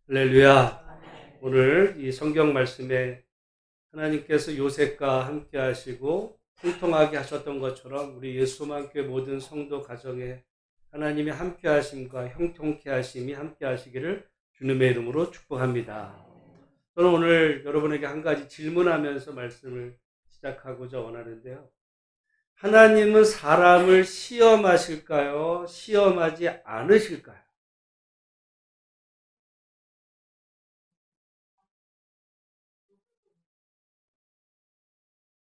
할렐루야. 오늘 이 성경 말씀에 하나님께서 요셉과 함께 하시고 통통하게 하셨던 것처럼 우리 예수만교회 모든 성도 가정에 하나님의 함께 하심과 형통케 하심이 함께 하시기를 주님의 이름으로 축복합니다. 저는 오늘 여러분에게 한 가지 질문하면서 말씀을 시작하고자 원하는데요. 하나님은 사람을 시험하실까요? 시험하지 않으실까요?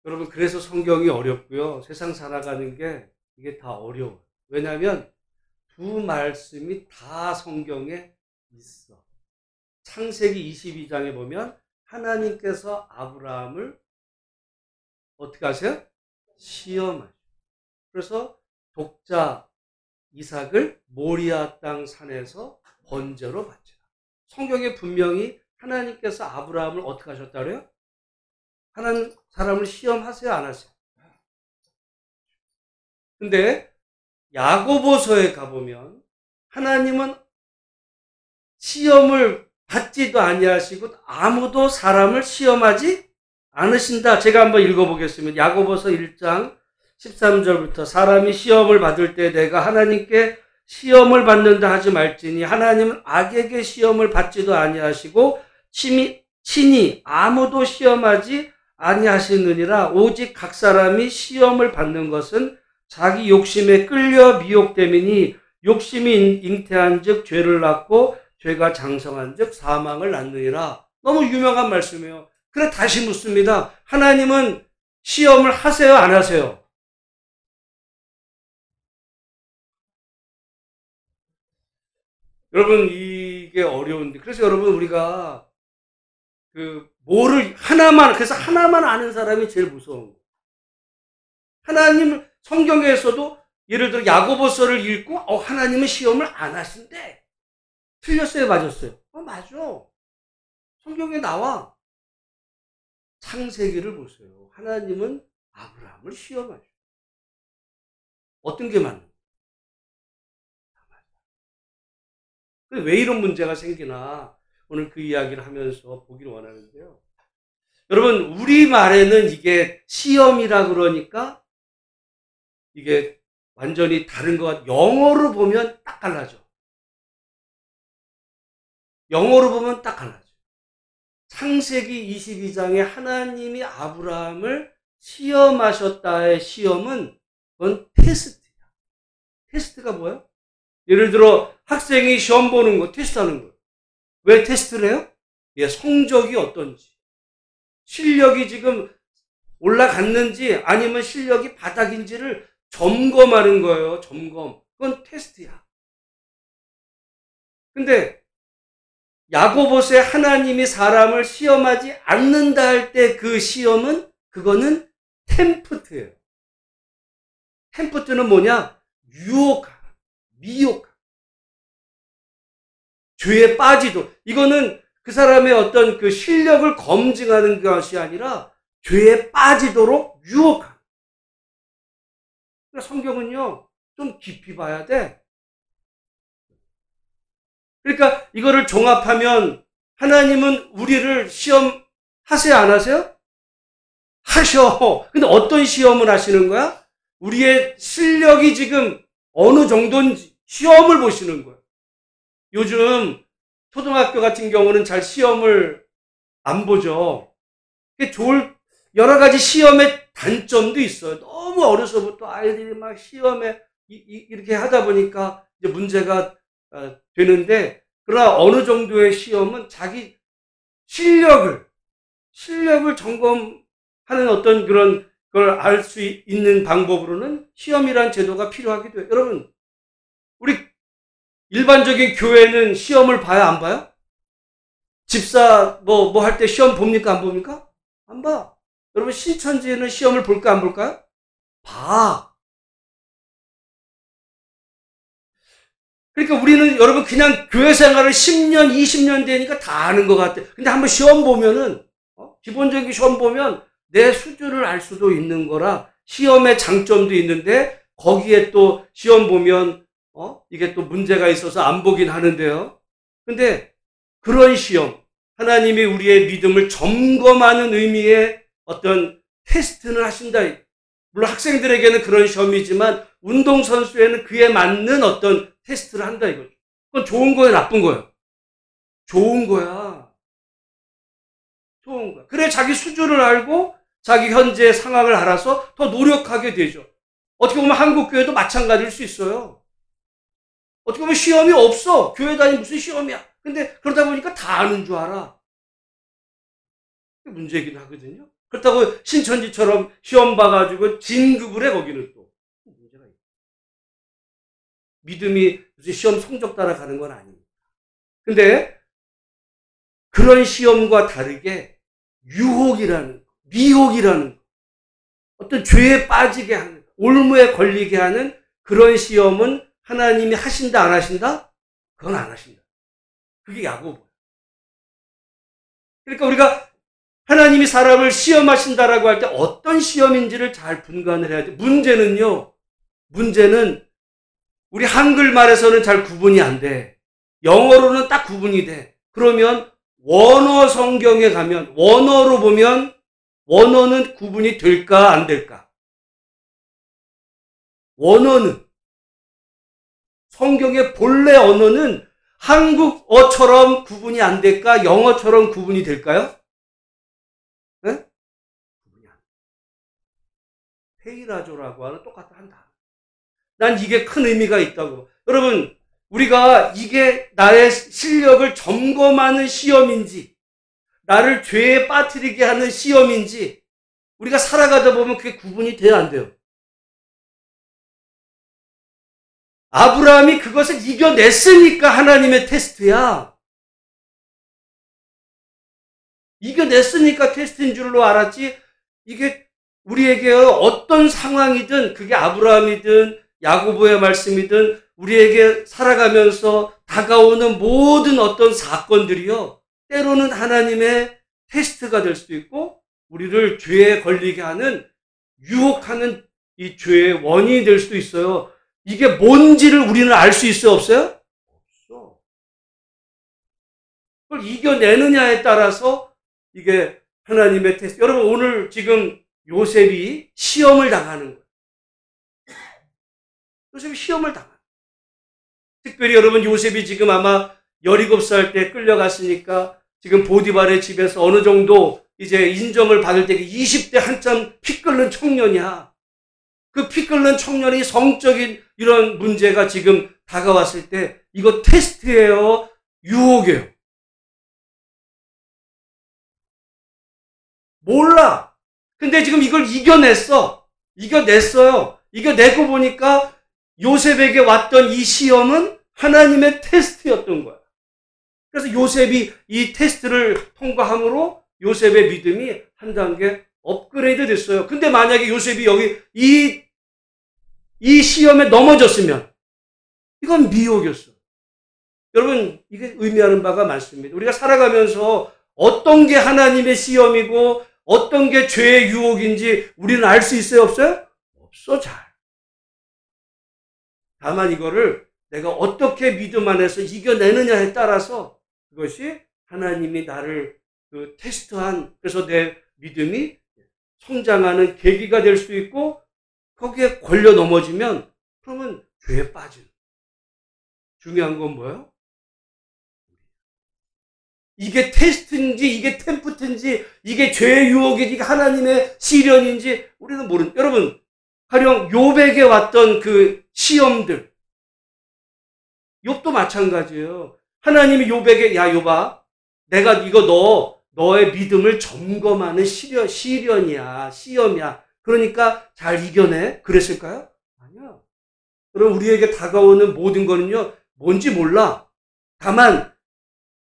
여러분, 그래서 성경이 어렵고요. 세상 살아가는 게 이게 다 어려워요. 왜냐하면 두 말씀이 다 성경에 있어. 창세기 22장에 보면 하나님께서 아브라함을 어떻게 하세요? 시험하죠. 그래서 독자 이삭을 모리아 땅 산에서 번제로 바치라. 성경에 분명히 하나님께서 아브라함을 어떻게 하셨다 그래요? 하나님 사람을 시험하세요, 안 하세요? 근데 야고보서에 가보면 하나님은 시험을 받지도 아니하시고 아무도 사람을 시험하지 않으신다. 제가 한번 읽어보겠습니다. 야고보서 1장 13절부터 사람이 시험을 받을 때 내가 하나님께 시험을 받는다 하지 말지니 하나님은 악에게 시험을 받지도 아니하시고 친히 아무도 시험하지 아니하시느니라. 오직 각 사람이 시험을 받는 것은 자기 욕심에 끌려 미혹됨이니 욕심이 잉태한 즉 죄를 낳고 죄가 장성한 즉 사망을 낳느니라. 너무 유명한 말씀이에요. 그래 다시 묻습니다. 하나님은 시험을 하세요, 안 하세요? 여러분, 이게 어려운데, 그래서 여러분 우리가 그래서 하나만 아는 사람이 제일 무서운 거예요. 하나님 성경에서도 예를 들어 야고보서를 읽고 하나님은 시험을 안 하신대. 틀렸어요, 맞았어요? 맞아. 성경에 나와. 창세기를 보세요. 하나님은 아브라함을 시험하셔. 어떤 게 맞는 거예요? 왜 이런 문제가 생기나 오늘 그 이야기를 하면서 보기를 원하는데요. 여러분, 우리말에는 이게 시험이라 그러니까 이게 완전히 다른 것 같아요. 영어로 보면 딱 달라져. 영어로 보면 딱 달라져. 창세기 22장에 하나님이 아브라함을 시험하셨다의 시험은 그건 테스트야. 테스트가 뭐야? 예를 들어 학생이 시험 보는 거, 테스트하는 거. 왜 테스트를 해요? 성적이 어떤지. 실력이 지금 올라갔는지 아니면 실력이 바닥인지를 점검하는 거예요. 점검. 그건 테스트야. 근데 야고보서에 하나님이 사람을 시험하지 않는다 할 때 그 시험은 그거는 템프트예요. 템프트는 뭐냐? 유혹함, 미혹함. 죄에 빠지도. 이거는 그 사람의 어떤 그 실력을 검증하는 것이 아니라 죄에 빠지도록 유혹함. 성경은요, 좀 깊이 봐야 돼. 그러니까 이거를 종합하면 하나님은 우리를 시험하세요, 안 하세요? 하셔. 근데 어떤 시험을 하시는 거야? 우리의 실력이 지금 어느 정도인지 시험을 보시는 거예요. 요즘 초등학교 같은 경우는 잘 시험을 안 보죠. 여러 가지 시험의 단점도 있어요. 너무 어려서부터 아이들이 막 시험에 이렇게 하다 보니까 이제 문제가 되는데, 그러나 어느 정도의 시험은 자기 실력을 점검하는 어떤 그런 걸 알 수 있는 방법으로는 시험이란 제도가 필요하기도 해요. 여러분, 우리 일반적인 교회는 시험을 봐요, 안 봐요? 집사 뭐 할 때 시험 봅니까, 안 봅니까? 안 봐. 여러분, 신천지는 시험을 볼까, 안 볼까요? 봐. 그러니까 우리는 여러분 그냥 교회 생활을 10년, 20년 되니까 다 아는 것 같아. 근데 한번 시험 보면은, 기본적인 시험 보면 내 수준을 알 수도 있는 거라 시험의 장점도 있는데 거기에 또 시험 보면 이게 또 문제가 있어서 안 보긴 하는데요. 근데 그런 시험, 하나님이 우리의 믿음을 점검하는 의미의 어떤 테스트는 하신다. 물론 학생들에게는 그런 시험이지만 운동선수에는 그에 맞는 어떤 테스트를 한다 이거죠. 그건 좋은 거예요, 나쁜 거예요? 좋은 거야. 좋은 거야. 그래 자기 수준을 알고 자기 현재 상황을 알아서 더 노력하게 되죠. 어떻게 보면 한국 교회도 마찬가지일 수 있어요. 어떻게 보면 시험이 없어. 교회 다니면 무슨 시험이야. 근데 그러다 보니까 다 아는 줄 알아. 그게 문제이긴 하거든요. 그렇다고 신천지처럼 시험 봐가지고 진급을 해, 거기는 또. 문제가 있어. 믿음이 무슨 시험 성적 따라가는 건 아닙니다. 근데 그런 시험과 다르게 유혹이라는, 미혹이라는, 어떤 죄에 빠지게 하는, 올무에 걸리게 하는 그런 시험은 하나님이 하신다, 안 하신다? 그건 안 하신다. 그게 야고보예요. 그러니까 우리가 하나님이 사람을 시험하신다라고 할 때 어떤 시험인지를 잘 분간을 해야 돼. 문제는 우리 한글말에서는 잘 구분이 안 돼. 영어로는 딱 구분이 돼. 그러면 원어 성경에 가면, 원어로 보면 원어는 구분이 될까 안 될까? 원어는, 성경의 본래 언어는 한국어처럼 구분이 안 될까? 영어처럼 구분이 될까요? 네? 구분이 안 돼. 페이라조라고 하는 똑같은 한 단어. 난 이게 큰 의미가 있다고. 여러분, 우리가 이게 나의 실력을 점검하는 시험인지, 나를 죄에 빠뜨리게 하는 시험인지, 우리가 살아가다 보면 그게 구분이 돼야 안 돼요. 아브라함이 그것을 이겨냈으니까 하나님의 테스트야. 이겨냈으니까 테스트인 줄로 알았지, 이게 우리에게 어떤 상황이든, 그게 아브라함이든 야고보의 말씀이든 우리에게 살아가면서 다가오는 모든 어떤 사건들이요, 때로는 하나님의 테스트가 될 수도 있고 우리를 죄에 걸리게 하는, 유혹하는 이 죄의 원인이 될 수도 있어요. 이게 뭔지를 우리는 알 수 있어요, 없어요? 없어. 그걸 이겨내느냐에 따라서 이게 하나님의 테스트. 여러분, 오늘 지금 요셉이 시험을 당하는 거예요. 요셉이 시험을 당하는 거예요. 특별히 여러분, 요셉이 지금 아마 17살 때 끌려갔으니까 지금 보디발의 집에서 어느 정도 이제 인정을 받을 때 20대 한참 피 끓는 청년이야. 그 피 끓는 청년이 성적인 이런 문제가 지금 다가왔을 때 이거 테스트예요? 유혹이에요? 몰라. 근데 지금 이걸 이겨냈어요. 이겨내고 보니까 요셉에게 왔던 이 시험은 하나님의 테스트였던 거야. 그래서 요셉이 이 테스트를 통과함으로 요셉의 믿음이 한 단계 업그레이드 됐어요. 근데 만약에 요셉이 여기 이 시험에 넘어졌으면 이건 미혹이었어. 여러분, 이게 의미하는 바가 많습니다. 우리가 살아가면서 어떤 게 하나님의 시험이고 어떤 게 죄의 유혹인지 우리는 알 수 있어요, 없어요? 없어, 잘. 다만 이거를 내가 어떻게 믿음 안에서 이겨내느냐에 따라서 그것이 하나님이 나를 테스트한, 그래서 내 믿음이 성장하는 계기가 될 수 있고, 거기에 걸려 넘어지면 그러면 죄에 빠지는. 중요한 건 뭐예요? 이게 테스트인지 이게 템프트인지 이게 죄의 유혹인지 이게 하나님의 시련인지 우리는 모르는. 여러분, 가령 욥에게 왔던 그 시험들, 욥도 마찬가지예요. 하나님이 욥에게, 야 욥아, 내가 이거 너의 믿음을 점검하는 시련이야, 시험이야. 그러니까 잘 이겨내. 그랬을까요? 아니야. 그럼 우리에게 다가오는 모든 거는요, 뭔지 몰라. 다만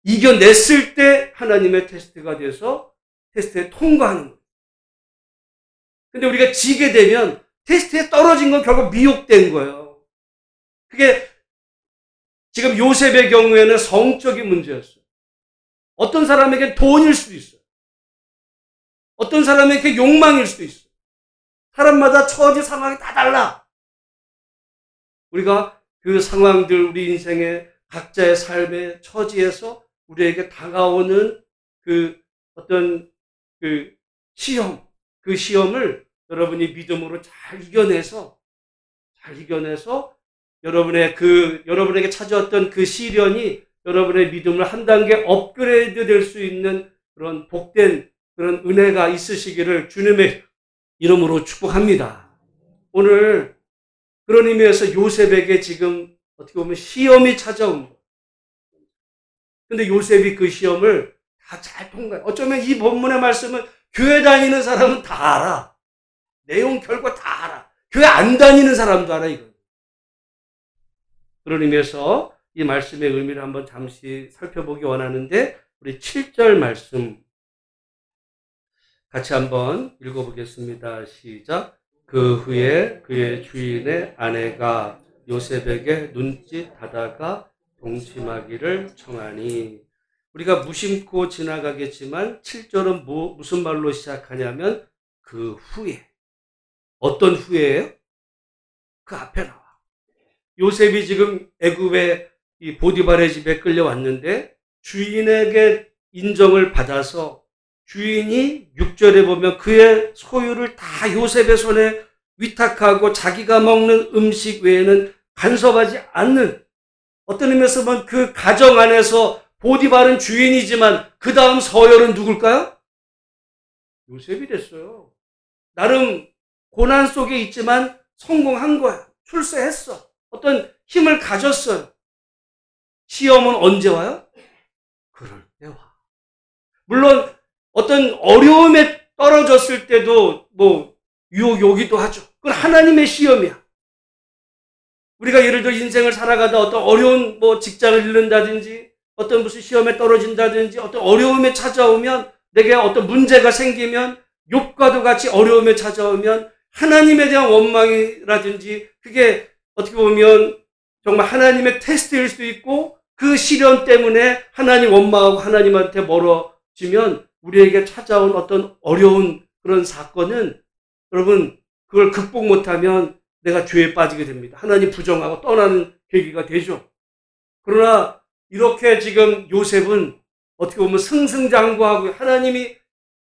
이겨냈을 때 하나님의 테스트가 돼서 테스트에 통과하는 거예요. 근데 우리가 지게 되면 테스트에 떨어진 건 결국 미혹된 거예요. 그게 지금 요셉의 경우에는 성적인 문제였어요. 어떤 사람에게 돈일 수도 있어요. 어떤 사람에게 욕망일 수도 있어요. 사람마다 처지 상황이 다 달라. 우리가 그 상황들, 우리 인생에 각자의 삶의 처지에서 우리에게 다가오는 그 어떤 그 시험, 그 시험을 여러분이 믿음으로 잘 이겨내서 여러분에게 찾아왔던 그 시련이 여러분의 믿음을 한 단계 업그레이드 될 수 있는 그런 복된 그런 은혜가 있으시기를 주님의 이름으로 축복합니다. 오늘 그런 의미에서 요셉에게 지금 어떻게 보면 시험이 찾아온 거예요. 근데 요셉이 그 시험을 다 잘 통과해요. 어쩌면 이 본문의 말씀은 교회 다니는 사람은 다 알아. 내용 결과 다 알아. 교회 안 다니는 사람도 알아, 이거. 그런 의미에서 이 말씀의 의미를 한번 잠시 살펴보기 원하는데, 우리 7절 말씀 같이 한번 읽어보겠습니다. 시작. 그 후에 그의 주인의 아내가 요셉에게 눈짓하다가 동침하기를 청하니. 우리가 무심코 지나가겠지만 7절은 무슨 말로 시작하냐면 그 후에. 어떤 후에예요? 그 앞에 나와. 요셉이 지금 애굽의 이 보디발의 집에 끌려왔는데 주인에게 인정을 받아서 주인이 6절에 보면 그의 소유를 다 요셉의 손에 위탁하고 자기가 먹는 음식 외에는 간섭하지 않는, 어떤 의미에서 보면 그 가정 안에서 보디발은 주인이지만 그 다음 서열은 누굴까요? 요셉이 됐어요. 나름 고난 속에 있지만 성공한 거야. 출세했어. 어떤 힘을 가졌어요. 시험은 언제 와요? 그럴 때 와. 물론 어떤 어려움에 떨어졌을 때도 유혹이 오기도 하죠. 그건 하나님의 시험이야. 우리가 예를 들어 인생을 살아가다 어떤 어려운 직장을 잃는다든지 어떤 무슨 시험에 떨어진다든지 어떤 어려움에 찾아오면, 내게 어떤 문제가 생기면, 욥과도 같이 어려움에 찾아오면 하나님에 대한 원망이라든지, 그게 어떻게 보면 정말 하나님의 테스트일 수도 있고, 그 시련 때문에 하나님 원망하고 하나님한테 멀어지면 우리에게 찾아온 어떤 어려운 그런 사건은, 여러분, 그걸 극복 못하면 내가 죄에 빠지게 됩니다. 하나님 부정하고 떠나는 계기가 되죠. 그러나 이렇게 지금 요셉은 어떻게 보면 승승장구하고, 하나님이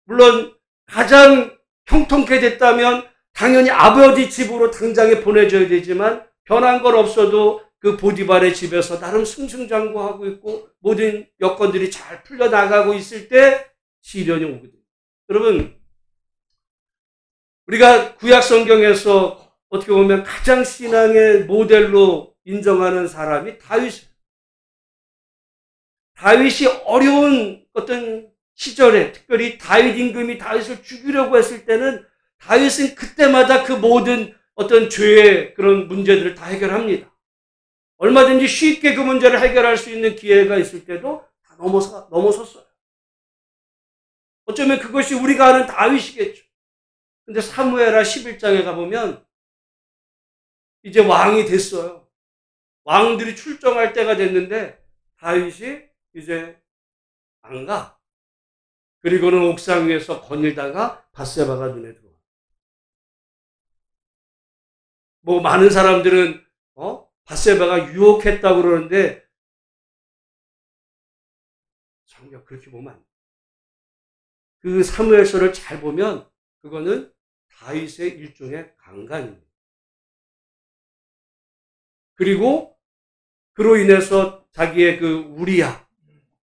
물론 가장 형통케 됐다면 당연히 아버지 집으로 당장에 보내줘야 되지만, 변한 건 없어도 그 보디발의 집에서 나름 승승장구하고 있고 모든 여건들이 잘 풀려나가고 있을 때 시련이 오거든요. 여러분, 우리가 구약 성경에서 어떻게 보면 가장 신앙의 모델로 인정하는 사람이 다윗이에요. 다윗이 어려운 어떤 시절에, 특별히 다윗 임금이 다윗을 죽이려고 했을 때는 다윗은 그때마다 그 모든 어떤 죄의 그런 문제들을 다 해결합니다. 얼마든지 쉽게 그 문제를 해결할 수 있는 기회가 있을 때도 다 넘어섰어요. 어쩌면 그것이 우리가 아는 다윗이겠죠. 근데 사무엘하 11장에 가보면 이제 왕이 됐어요. 왕들이 출정할 때가 됐는데 다윗이 이제 안 가. 그리고는 옥상 위에서 거닐다가 밧세바가 눈에 들어와. 많은 사람들은 밧세바가 유혹했다고 그러는데 정작 그렇게 보면 안 돼. 그 사무엘서를 잘 보면 그거는 다윗의 일종의 강간입니다. 그리고 그로 인해서 자기의 그 우리야,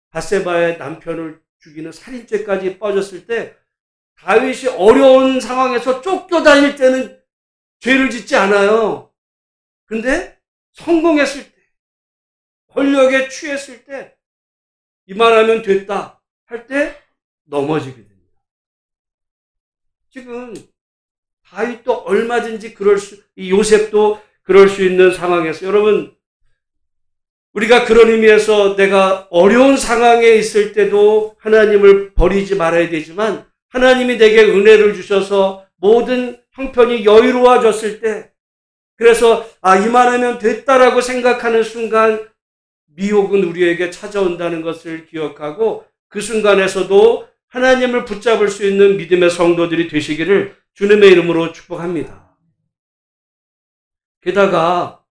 밧세바의 남편을 죽이는 살인죄까지 빠졌을 때 다윗이 어려운 상황에서 쫓겨다닐 때는 죄를 짓지 않아요. 근데 성공했을 때, 권력에 취했을 때, 이만하면 됐다 할 때 넘어지게 됩니다. 지금 다윗도 얼마든지 이 요셉도 그럴 수 있는 상황에서, 여러분, 우리가 그런 의미에서 내가 어려운 상황에 있을 때도 하나님을 버리지 말아야 되지만, 하나님이 내게 은혜를 주셔서 모든 형편이 여유로워졌을 때, 그래서 이만하면 됐다라고 생각하는 순간 미혹은 우리에게 찾아온다는 것을 기억하고, 그 순간에서도 하나님을 붙잡을 수 있는 믿음의 성도들이 되시기를 주님의 이름으로 축복합니다. 게다가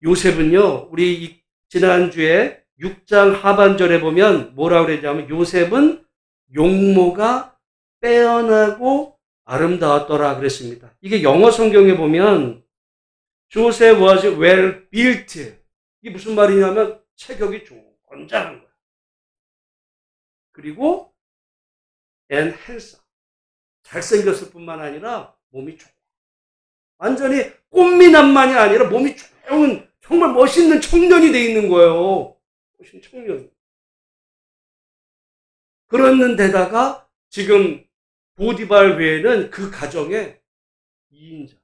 요셉은요, 우리 지난주에 6장 하반절에 보면 뭐라고 그랬냐면 요셉은 용모가 빼어나고 아름다웠더라 그랬습니다. 이게 영어 성경에 보면 Joseph was well built. 이게 무슨 말이냐면 체격이 좋고 건장한 거야. 그리고 and handsome. 잘생겼을 뿐만 아니라 몸이 좋고. 완전히 꽃미남만이 아니라 몸이 좋은 정말 멋있는 청년이 돼 있는 거예요. 멋있는 청년. 그랬는데다가 지금 보디발 외에는 그 가정에 2인자.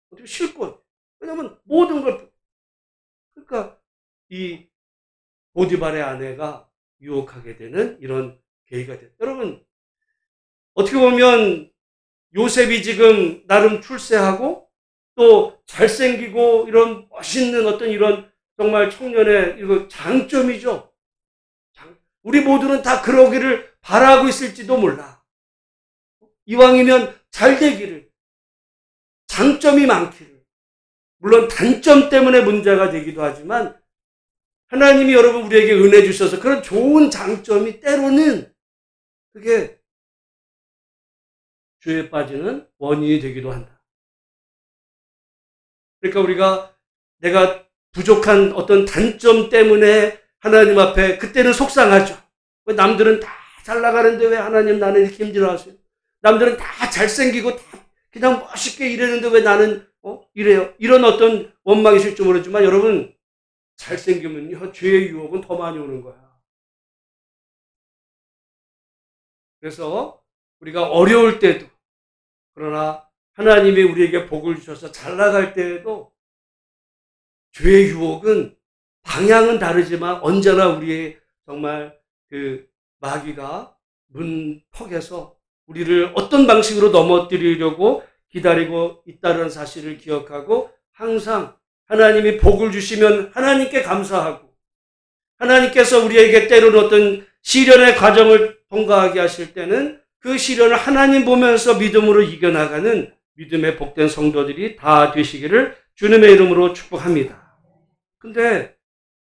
어떻게 실권. 왜냐면 모든 걸. 그러니까 이 보디발의 아내가 유혹하게 되는 이런 계기가 됐다. 여러분 어떻게 보면 요셉이 지금 나름 출세하고 또 잘생기고 이런 멋있는 어떤 이런 정말 청년의 이거 장점이죠. 우리 모두는 다 그러기를 바라고 있을지도 몰라. 이왕이면 잘 되기를, 장점이 많기를. 물론 단점 때문에 문제가 되기도 하지만 하나님이 여러분 우리에게 은혜 주셔서 그런 좋은 장점이 때로는 그게 죄에 빠지는 원인이 되기도 한다. 그러니까 우리가 내가 부족한 어떤 단점 때문에 하나님 앞에 그때는 속상하죠. 왜 남들은 다 잘 나가는데 왜 하나님 나는 이렇게 힘들어하세요? 남들은 다 잘생기고 다 그냥 멋있게 일했는데 왜 나는 이래요? 이런 어떤 원망이 있을지 모르지만 여러분 잘생기면요 죄의 유혹은 더 많이 오는 거야. 그래서 우리가 어려울 때도 그러나 하나님이 우리에게 복을 주셔서 잘 나갈 때에도 죄의 유혹은 방향은 다르지만 언제나 우리의 정말 그 마귀가 문턱에서 우리를 어떤 방식으로 넘어뜨리려고 기다리고 있다는 사실을 기억하고 항상 하나님이 복을 주시면 하나님께 감사하고 하나님께서 우리에게 때로는 어떤 시련의 과정을 통과하게 하실 때는 그 시련을 하나님 보면서 믿음으로 이겨나가는 믿음의 복된 성도들이 다 되시기를 주님의 이름으로 축복합니다. 근데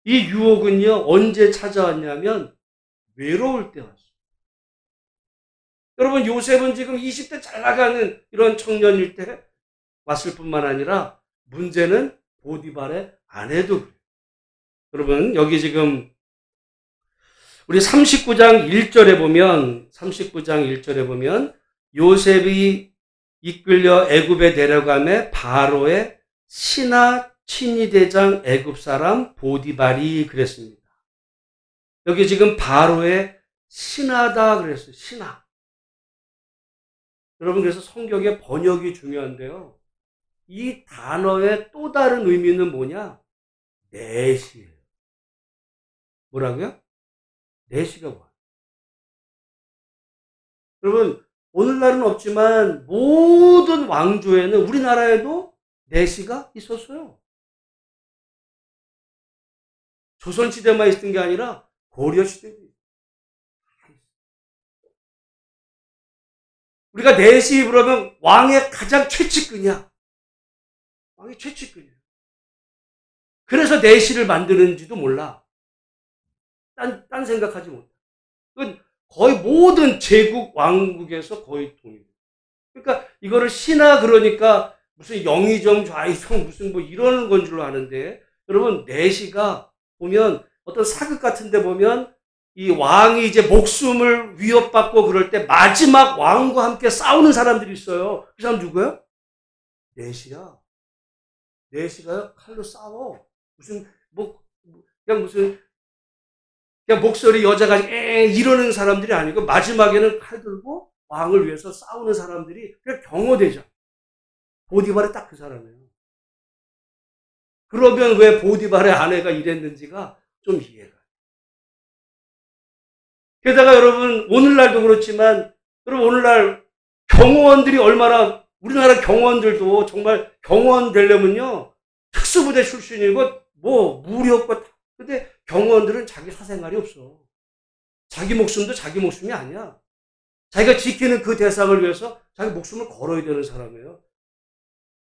이 유혹은요 언제 찾아왔냐면 외로울 때 왔어요. 여러분 요셉은 지금 20대 잘 나가는 이런 청년일 때 왔을 뿐만 아니라 문제는 보디발의 아내도 그래요. 여러분 여기 지금 우리 39장 1절에 보면 요셉이 이끌려 애굽에 내려가매 바로의 신하 친위대장 애굽 사람 보디발이 그랬습니다. 여기 지금 바로의 신하다 그랬어요. 신하. 여러분 그래서 성경의 번역이 중요한데요. 이 단어의 또 다른 의미는 뭐냐? 내시예요. 뭐라고요? 내시가 뭐야? 여러분 오늘날은 없지만 모든 왕조에는 우리나라에도 내시가 있었어요. 조선시대만 있던 게 아니라 고려시대도 있어요. 우리가 내시 그러면 왕의 가장 최측근이야. 왕의 최측근이야. 그래서 내시를 만드는지도 몰라. 딴 생각하지 못해. 그건 거의 모든 제국 왕국에서 거의 동일해. 그러니까 이거를 신하 그러니까 무슨 영의정 좌의정 무슨 뭐 이러는 건 줄로 아는데 여러분 내시가 보면 어떤 사극 같은 데 보면 이 왕이 이제 목숨을 위협받고 그럴 때 마지막 왕과 함께 싸우는 사람들이 있어요. 그 사람 누구예요? 내시야. 내시가요 칼로 싸워. 무슨 그냥 목소리 여자가 이러는 사람들이 아니고 마지막에는 칼 들고 왕을 위해서 싸우는 사람들이 그냥 경호대장. 보디발이 딱 그 사람이에요. 그러면 왜 보디발의 아내가 이랬는지가 좀 이해가. 게다가 여러분 오늘날도 그렇지만 여러분 오늘날 경호원들이 얼마나 우리나라 경호원들도 정말 경호원 되려면요 특수부대 출신이고 뭐 무력과 근데 경호원들은 자기 사생활이 없어. 자기 목숨도 자기 목숨이 아니야. 자기가 지키는 그 대상을 위해서 자기 목숨을 걸어야 되는 사람이에요.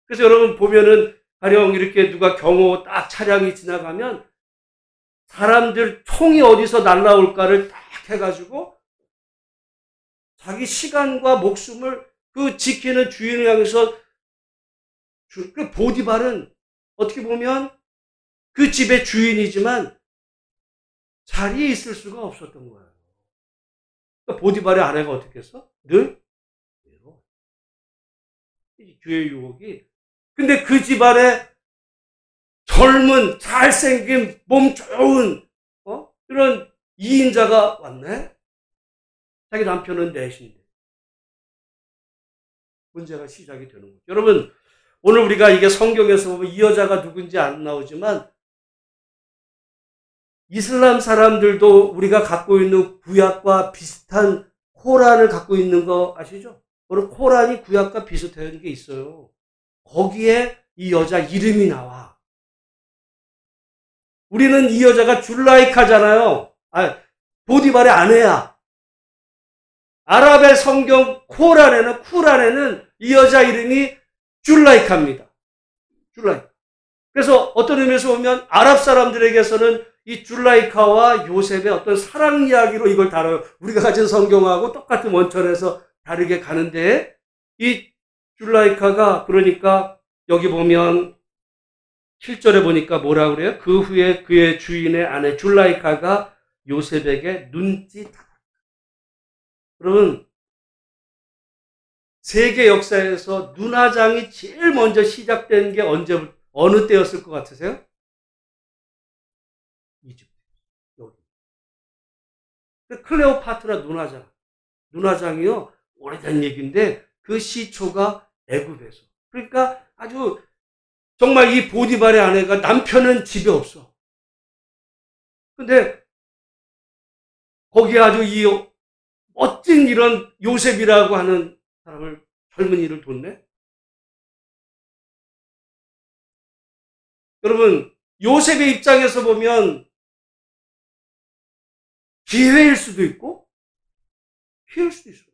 그래서 여러분 보면은 가령 이렇게 누가 경호 딱 차량이 지나가면 사람들 총이 어디서 날라올까를 딱 해가지고 자기 시간과 목숨을 그 지키는 주인을 향해서 그 보디발은 어떻게 보면 그 집의 주인이지만 자리에 있을 수가 없었던 거예요. 그러니까 보디발의 아내가 어떻게 했어? 늘 외로워. 죄의 유혹이. 근데 그 집안에 젊은 잘생긴 몸 좋은 이런 2인자가 왔네. 자기 남편은 넷인데 문제가 시작이 되는 거죠. 여러분, 오늘 우리가 이게 성경에서 보면 이 여자가 누군지 안 나오지만 이슬람 사람들도 우리가 갖고 있는 구약과 비슷한 코란을 갖고 있는 거 아시죠? 바로 코란이 구약과 비슷한 게 있어요. 거기에 이 여자 이름이 나와. 우리는 이 여자가 줄라이카잖아요. 보디발의 아내야. 아랍의 성경 쿠란에는 이 여자 이름이 줄라이카입니다. 줄라이카. 그래서 어떤 의미에서 보면 아랍 사람들에게서는 이 줄라이카와 요셉의 어떤 사랑 이야기로 이걸 다뤄요. 우리가 가진 성경하고 똑같은 원천에서 다르게 가는데, 이 줄라이카가 그러니까 여기 보면 7절에 보니까 뭐라 그래요? 그 후에 그의 주인의 아내 줄라이카가 요셉에게 눈짓하다. 여러분, 세계 역사에서 눈화장이 제일 먼저 시작된 게 어느 때였을 것 같으세요? 이집트. 여기. 클레오파트라 눈화장이요. 오래된 얘기인데 그 시초가 애굽에서. 그러니까 아주 정말 이 보디발의 아내가 남편은 집에 없어. 근데 거기에 아주 이 멋진 이런 요셉이라고 하는 사람을, 젊은이를 뒀네. 여러분, 요셉의 입장에서 보면 기회일 수도 있고 피할 수도 있어요.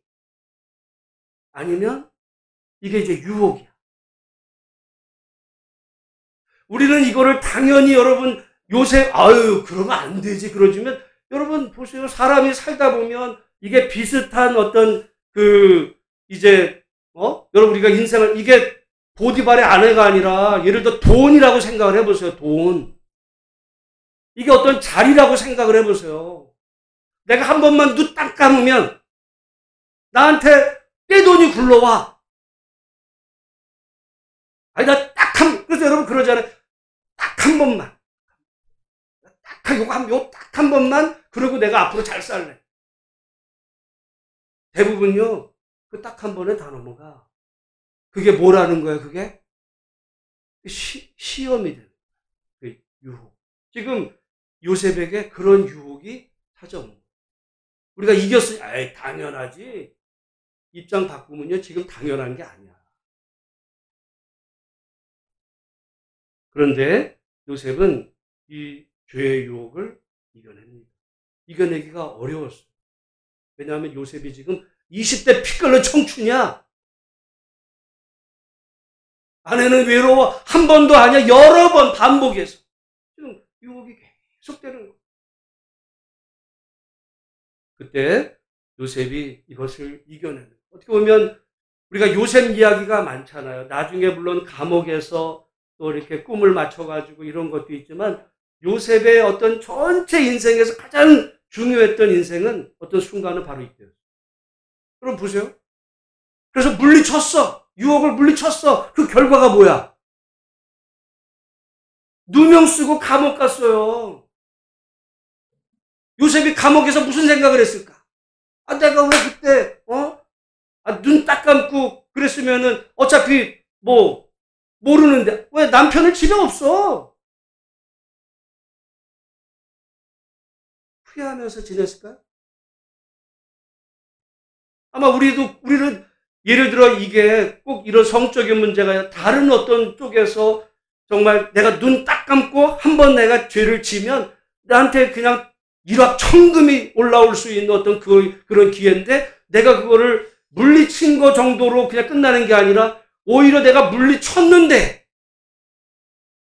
아니면 이게 이제 유혹이야. 우리는 이거를 당연히 여러분 요셉 그러면 안 되지 그러지만, 여러분 보세요. 사람이 살다 보면 이게 비슷한 어떤 여러분 우리가 인생을, 이게 보디발의 아내가 아니라 예를 들어 돈이라고 생각을 해보세요. 돈. 이게 어떤 자리라고 생각을 해보세요. 내가 한 번만 눈 딱 감으면 나한테 떼돈이 굴러와. 그래서 여러분 그러잖아요. 딱 한 번만. 딱 한 번만, 그러고 내가 앞으로 잘 살래. 대부분요, 그 딱 한 번에 다 넘어가. 그게 뭐라는 거야, 그게? 시험이 되는 거야. 유혹. 지금 요셉에게 그런 유혹이 찾아온 거야. 우리가 이겼으니, 당연하지. 입장 바꾸면요, 지금 당연한 게 아니야. 그런데 요셉은 이 죄의 유혹을 이겨냅니다. 이겨내기가 어려웠어요. 왜냐하면 요셉이 지금 20대 피 끓는 청춘이야. 아내는 외로워. 한 번도 아니야. 여러 번 반복해서. 지금 유혹이 계속되는 거예요. 그때 요셉이 이것을 이겨내는 거예요. 어떻게 보면 우리가 요셉 이야기가 많잖아요. 나중에 물론 감옥에서 또 이렇게 꿈을 맞춰가지고 이런 것도 있지만, 요셉의 어떤 전체 인생에서 가장 중요했던 인생은 어떤 순간은 바로 이때였어요. 그럼 보세요. 그래서 물리쳤어. 유혹을 물리쳤어. 그 결과가 뭐야? 누명 쓰고 감옥 갔어요. 요셉이 감옥에서 무슨 생각을 했을까? 내가 왜 그때 눈 딱 감고 그랬으면은 어차피 모르는데 왜 남편은 집에 없어? 후회하면서 지냈을까요? 아마 우리는 예를 들어 이게 꼭 이런 성적인 문제가 아니라 다른 어떤 쪽에서 정말 내가 눈 딱 감고 한번 내가 죄를 지면 나한테 그냥 일확천금이 올라올 수 있는 어떤 그런 기회인데, 내가 그거를 물리친 거 정도로 그냥 끝나는 게 아니라 오히려 내가 물리쳤는데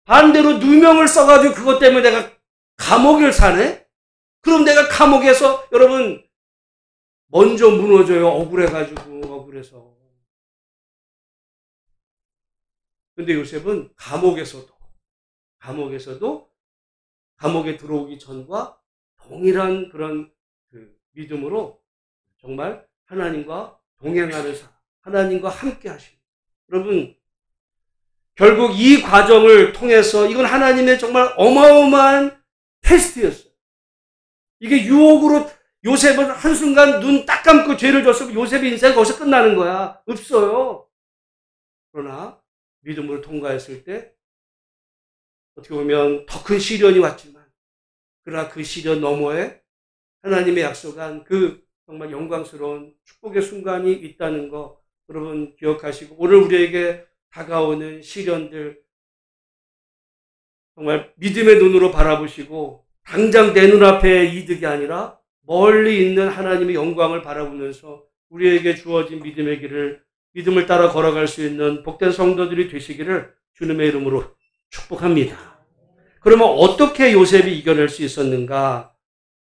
반대로 누명을 써가지고 그것 때문에 내가 감옥을 사네? 그럼 내가 감옥에서 여러분 먼저 무너져요. 억울해가지고 억울해서. 근데 요셉은 감옥에서도 감옥에 들어오기 전과 동일한 그런 그 믿음으로 정말 하나님과 동행하는 사람, 하나님과 함께 하시는. 여러분, 결국 이 과정을 통해서 이건 하나님의 정말 어마어마한 테스트였어요. 이게 유혹으로 요셉은 한순간 눈 딱 감고 죄를 졌으면 요셉의 인생이 거기서 끝나는 거야. 없어요. 그러나 믿음으로 통과했을 때 어떻게 보면 더 큰 시련이 왔지만 그러나 그 시련 너머에 하나님의 약속한 그 정말 영광스러운 축복의 순간이 있다는 거 여러분 기억하시고 오늘 우리에게 다가오는 시련들 정말 믿음의 눈으로 바라보시고 당장 내 눈앞의 이득이 아니라 멀리 있는 하나님의 영광을 바라보면서 우리에게 주어진 믿음의 길을 믿음을 따라 걸어갈 수 있는 복된 성도들이 되시기를 주님의 이름으로 축복합니다. 그러면 어떻게 요셉이 이겨낼 수 있었는가?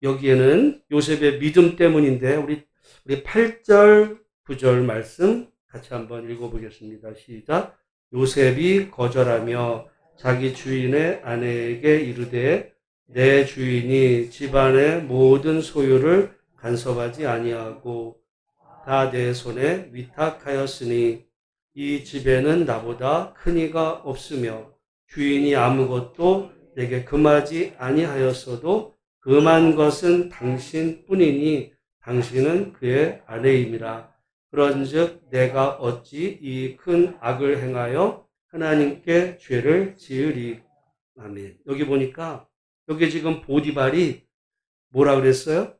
여기에는 요셉의 믿음 때문인데 우리 8절 9절 말씀 같이 한번 읽어보겠습니다. 시작. 요셉이 거절하며 자기 주인의 아내에게 이르되 내 주인이 집안의 모든 소유를 간섭하지 아니하고 다 내 손에 위탁하였으니 이 집에는 나보다 큰 이가 없으며 주인이 아무것도 내게 금하지 아니하였어도 금한 것은 당신뿐이니 당신은 그의 아내임이라. 그런즉 내가 어찌 이 큰 악을 행하여 하나님께 죄를 지으리. 아멘. 여기 보니까 여기 지금 보디발이 뭐라 그랬어요?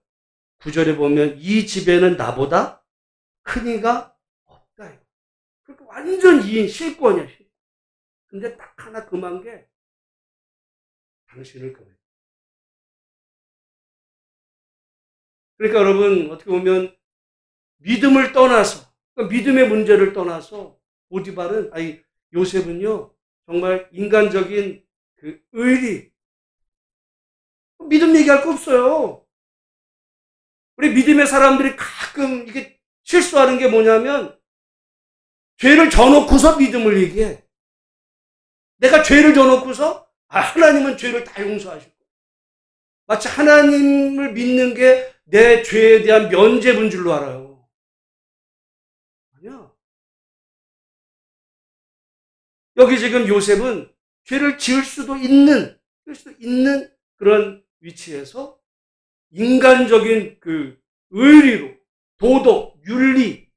9절에 보면 이 집에는 나보다 큰 이가 없다. 그러니까 완전 2인 실권이야. 근데 딱 하나 금한 게 당신을 금해. 그러니까 여러분 어떻게 보면 믿음을 떠나서 그러니까 믿음의 문제를 떠나서 보디발은 요셉은요 정말 인간적인 그 의리 믿음 얘기할 거 없어요. 우리 믿음의 사람들이 가끔 이게 실수하는 게 뭐냐면 죄를 져놓고서 믿음을 얘기해. 내가 죄를 져놓고서 하나님은 죄를 다 용서하실 거야. 마치 하나님을 믿는 게 내 죄에 대한 면죄부인 줄로 알아요. 아니야. 여기 지금 요셉은 죄를 지을 수도 있는 그런 위치에서 인간적인 그 의리로 도덕, 윤리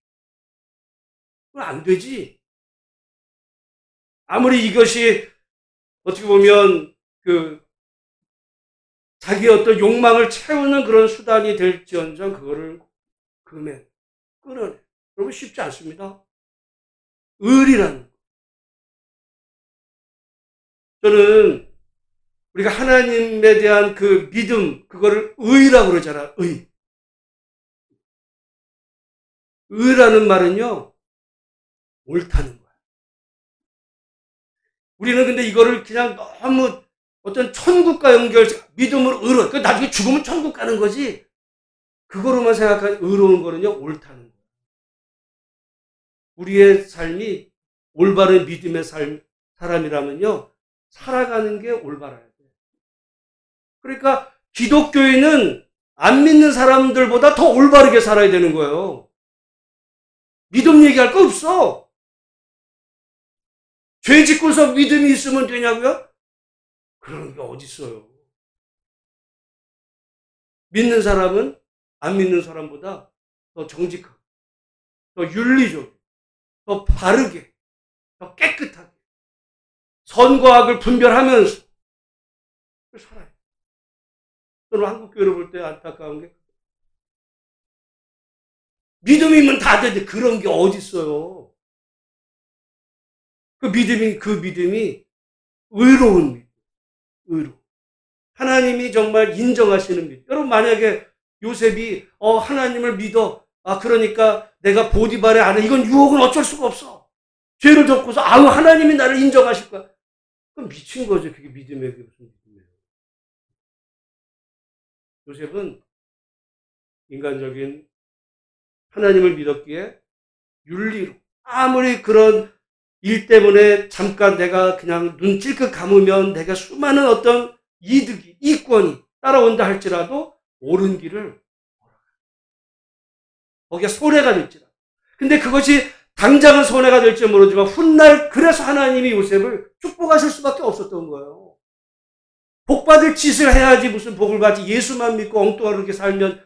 그건 안 되지. 아무리 이것이 어떻게 보면 그 자기의 어떤 욕망을 채우는 그런 수단이 될지언정 그거를 끊어내. 여러분 쉽지 않습니다. 의리라는 거. 저는 우리가 하나님에 대한 그 믿음 그거를 의라고 그러잖아. 의라는 말은요 옳다는 거야. 우리는 근데 이거를 그냥 너무 어떤 천국과 믿음으로 의로, 나중에 죽으면 천국 가는 거지. 그거로만 생각하는 의로운 거는요, 옳다는 거예요. 우리의 삶이 올바른 믿음의 사람이라면요, 살아가는 게 올바라야 돼. 그러니까 기독교인은 안 믿는 사람들보다 더 올바르게 살아야 되는 거예요. 믿음 얘기할 거 없어. 죄 짓고서 믿음이 있으면 되냐고요? 그런 게 어딨어요. 믿는 사람은 안 믿는 사람보다 더 정직하고, 더 윤리적으로, 더 바르게, 더 깨끗하게, 선과 악을 분별하면서 살아요. 저는 한국교회를 볼 때 안타까운 게 믿음이면 다 되는데 그런 게 어딨어요. 그 믿음이 의로운 믿음. 의로. 하나님이 정말 인정하시는 믿음. 여러분 만약에 요셉이 하나님을 믿어. 그러니까 내가 보디발의 아내 이건 유혹은 어쩔 수가 없어. 죄를 졌고서 하나님이 나를 인정하실 거야. 그럼 미친 거죠. 그게 믿음의 무슨 믿음이에요. 요셉은 인간적인 하나님을 믿었기에 윤리로 아무리 그런 일 때문에 잠깐 내가 그냥 눈 찔끔 감으면 내가 수많은 어떤 이득이, 이권이 따라온다 할지라도 옳은 길을 거기에 손해가 될지라도. 근데 그것이 당장은 손해가 될지 모르지만 훗날 그래서 하나님이 요셉을 축복하실 수밖에 없었던 거예요. 복받을 짓을 해야지 무슨 복을 받지. 예수만 믿고 엉뚱하게 살면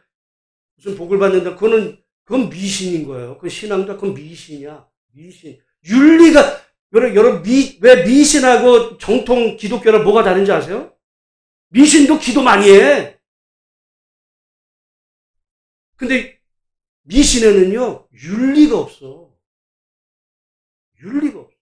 무슨 복을 받는다. 그건 미신인 거예요. 그건 신앙도 그건 미신이야. 미신. 윤리가, 여러분, 왜 미신하고 정통 기독교랑 뭐가 다른지 아세요? 미신도 기도 많이 해. 근데 미신에는요, 윤리가 없어. 윤리가 없어.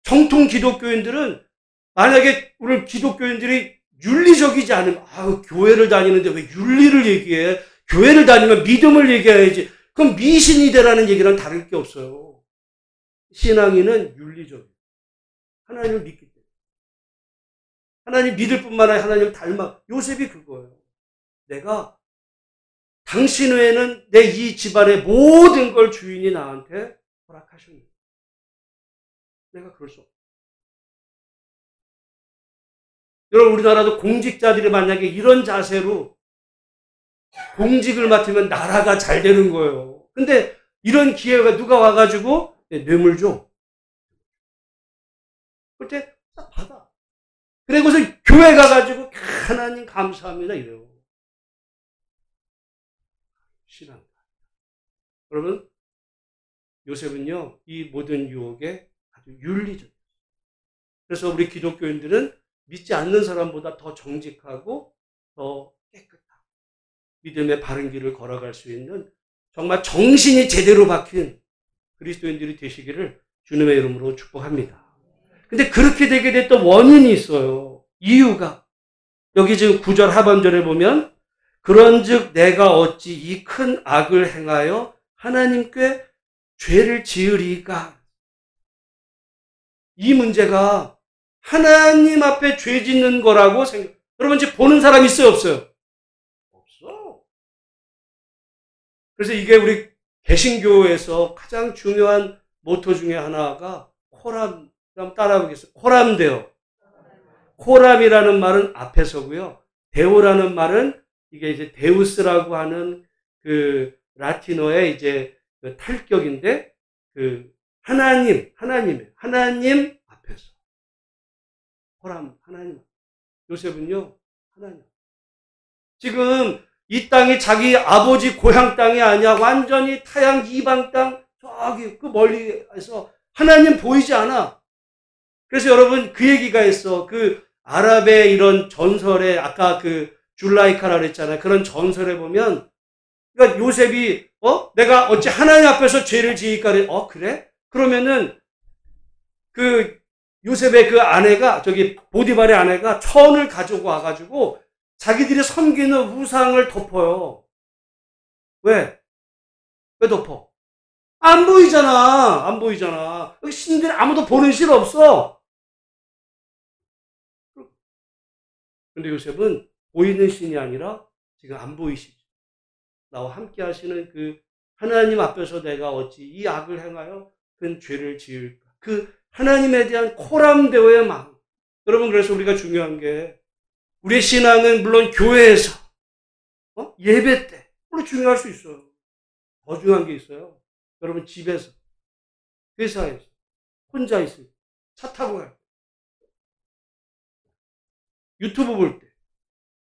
정통 기독교인들은 만약에 우리 기독교인들이 윤리적이지 않으면, 교회를 다니는데 왜 윤리를 얘기해? 교회를 다니면 믿음을 얘기해야지. 그럼 미신이 되라는 얘기랑 다를 게 없어요. 신앙인은 윤리적이에요. 하나님을 믿기 때문에. 하나님 믿을 뿐만 아니라 하나님을 닮아. 요셉이 그거예요. 내가 당신 외에는 내 이 집안의 모든 걸 주인이 나한테 허락하셨네. 내가 그럴 수 없어. 여러분, 우리나라도 공직자들이 만약에 이런 자세로 공직을 맡으면 나라가 잘 되는 거예요. 근데 이런 기회가 누가 와가지고 뇌물 줘. 그때 딱 받아. 그리고서 교회 가가지고 하나님 감사합니다 이래요. 신앙. 여러분, 요셉은요 이 모든 유혹에 아주 윤리적이에요. 그래서 우리 기독교인들은 믿지 않는 사람보다 더 정직하고 더 깨끗하고 믿음의 바른 길을 걸어갈 수 있는 정말 정신이 제대로 박힌 그리스도인들이 되시기를 주님의 이름으로 축복합니다. 근데 그렇게 되게 됐던 원인이 있어요. 이유가 여기 지금 9절 하반절에 보면 그런즉 내가 어찌 이 큰 악을 행하여 하나님께 죄를 지으리까. 이 문제가 하나님 앞에 죄 짓는 거라고 여러분 이제 보는 사람 있어요 없어요? 없어. 그래서 이게 우리 개신교에서 가장 중요한 모토 중에 하나가 코람. 그럼 따라하겠어요. 코람데오. 코람이라는 말은 앞에서고요. 데오라는 말은 이게 이제 데우스라고 하는 그 라틴어의 이제 그 탈격인데 그 하나님 앞에서. 코람, 하나님. 요셉은요, 하나님. 지금 이 땅이 자기 아버지 고향 땅이 아니야. 완전히 타양 이방 땅, 저기 그 멀리에서 하나님 보이지 않아. 그래서 여러분 그 얘기가 있어. 그 아랍의 이런 전설에 아까 그 줄라이카라 그랬잖아요. 그런 전설에 보면 그러니까 요셉이 내가 어찌 하나님 앞에서 죄를 지을까 그래. 그래? 그러면은 그 요셉의 그 아내가 저기 보디발의 아내가 천을 가지고 와가지고 자기들이 섬기는 우상을 덮어요. 왜? 왜 덮어? 안 보이잖아. 안 보이잖아. 여기 신들이 아무도 보는 실 없어. 근데 요셉은 보이는 신이 아니라 지금 안 보이시죠. 나와 함께 하시는 그 하나님 앞에서 내가 어찌 이 악을 행하여 큰 죄를 지을까. 그 하나님에 대한 코람데오의 마음. 여러분 그래서 우리가 중요한 게 우리의 신앙은 물론 교회에서 예배 때 물론 중요할 수 있어요. 더 중요한 게 있어요. 여러분 집에서 회사에서 혼자 있을 때 차 타고 갈 때 유튜브 볼 때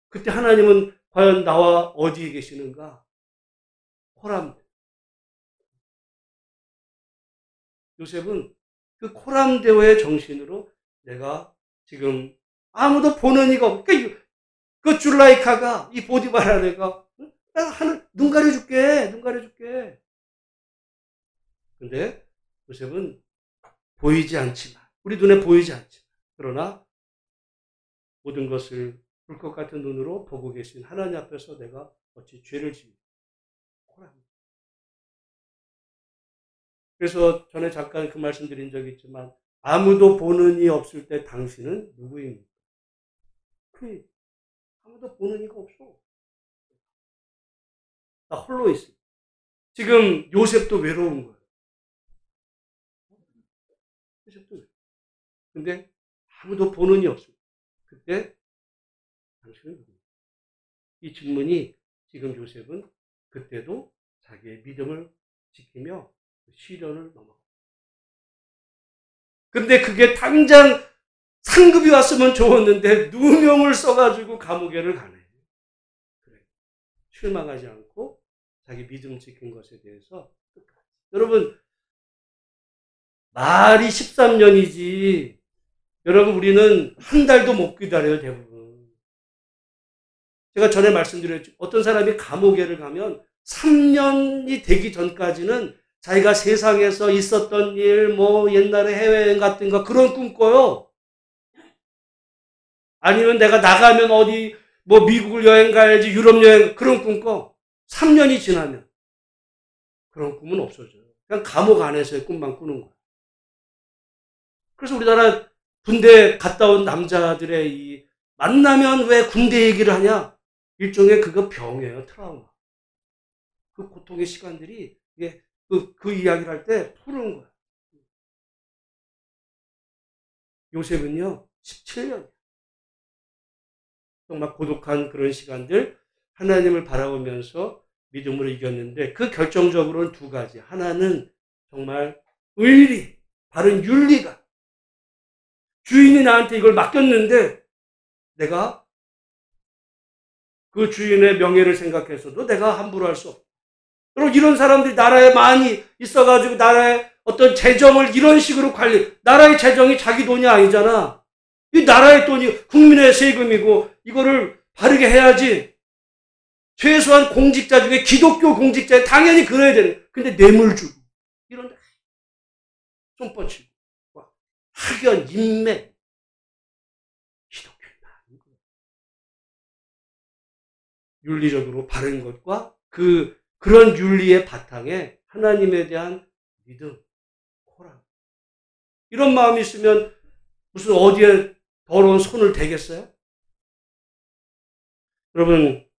그때 하나님은 과연 나와 어디에 계시는가? 코람데. 요셉은 그 코람데오의 정신으로 내가 지금 아무도 보는 이가 없고 그 줄라이카가 이 보디발 아내가 눈 가려줄게. 근데 요셉은 보이지 않지만 우리 눈에 보이지 않지만 그러나 모든 것을 불것 같은 눈으로 보고 계신 하나님 앞에서 내가 어찌 죄를 지을까. 그래서 전에 잠깐 그 말씀 드린 적이 있지만 아무도 보는 이 없을 때 당신은 누구입니까? 아무도 보는 이가 없어. 나 홀로 있어. 지금 요셉도 외로운 거예요. 요셉도 외로워. 근데 아무도 보는 이 없어. 그때 당신은 누구냐? 이 질문이 지금 요셉은 그때도 자기의 믿음을 지키며 시련을 넘어. 근데 그게 당장 상급이 왔으면 좋았는데 누명을 써가지고 감옥에를 가네. 그래. 실망하지 않고 자기 믿음 지킨 것에 대해서 끝까지. 여러분, 말이 13년이지. 여러분, 우리는 한 달도 못 기다려요, 대부분. 제가 전에 말씀드렸죠. 어떤 사람이 감옥에를 가면 3년이 되기 전까지는 자기가 세상에서 있었던 일, 뭐 옛날에 해외여행 같은 거 그런 꿈 꿔요. 아니면 내가 나가면 어디 뭐 미국을 여행 가야지, 유럽 여행 그런 꿈 꿔. 3년이 지나면 그런 꿈은 없어져요. 그냥 감옥 안에서의 꿈만 꾸는 거야. 그래서 우리나라 군대 갔다 온 남자들의 이 만나면 왜 군대 얘기를 하냐? 일종의 그거 병이에요, 트라우마. 그 고통의 시간들이 이게 그 이야기를 할 때 푸는 거야. 요셉은요, 17년. 정말 고독한 그런 시간들, 하나님을 바라보면서 믿음으로 이겼는데, 그 결정적으로는 두 가지. 하나는 정말 의리, 바른 윤리가. 주인이 나한테 이걸 맡겼는데, 내가 그 주인의 명예를 생각해서도 내가 함부로 할 수 없다. 여러분, 이런 사람들이 나라에 많이 있어가지고 나라의 어떤 재정을 이런 식으로 나라의 재정이 자기 돈이 아니잖아. 이 나라의 돈이 국민의 세금이고 이거를 바르게 해야지. 최소한 공직자 중에 기독교 공직자에 당연히 그래야 되는. 근데 뇌물 주고 이런 데 손 뻗치고 학연, 인맥. 기독교는 아닌 거야. 윤리적으로 바른 것과 그런 윤리의 바탕에 하나님에 대한 믿음, 호랑. 이런 마음이 있으면 무슨 어디에 더러운 손을 대겠어요? 여러분,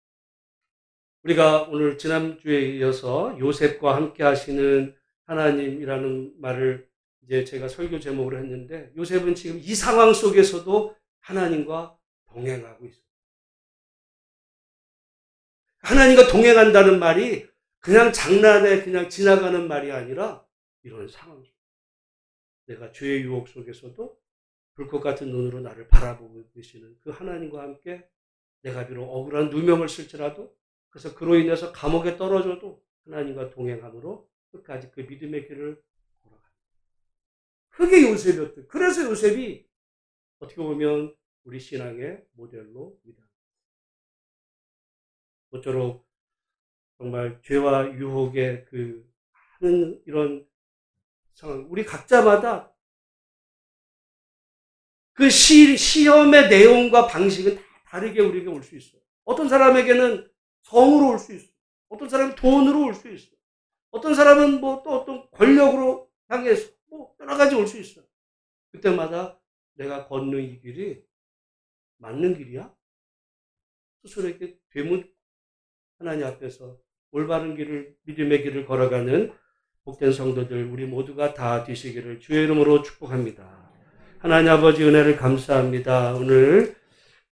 우리가 오늘 지난주에 이어서 요셉과 함께 하시는 하나님이라는 말을 이제 제가 설교 제목으로 했는데, 요셉은 지금 이 상황 속에서도 하나님과 동행하고 있어요. 하나님과 동행한다는 말이 그냥 장난에 그냥 지나가는 말이 아니라 이런 상황 속에 내가 죄의 유혹 속에서도 불꽃 같은 눈으로 나를 바라보고 계시는 그 하나님과 함께 내가 비록 억울한 누명을 쓸지라도, 그래서 그로 인해서 감옥에 떨어져도 하나님과 동행함으로 끝까지 그 믿음의 길을 걸어갑니다. 그게 요셉이었대요. 그래서 요셉이 어떻게 보면 우리 신앙의 모델로 믿어요. 모쪼록 정말 죄와 유혹의 그 많은 이런 상황, 우리 각자마다 그 시험의 내용과 방식은 다 다르게 우리에게 올 수 있어요. 어떤 사람에게는 성으로 올 수 있어요. 어떤 사람은 돈으로 올 수 있어요. 어떤 사람은 뭐 또 어떤 권력으로 향해서 뭐 여러 가지 올 수 있어요. 그때마다 내가 걷는 이 길이 맞는 길이야? 스스로에게 되묻 하나님 앞에서 올바른 길을, 믿음의 길을 걸어가는 복된 성도들 우리 모두가 다 되시기를 주의 이름으로 축복합니다. 하나님 아버지 은혜를 감사합니다. 오늘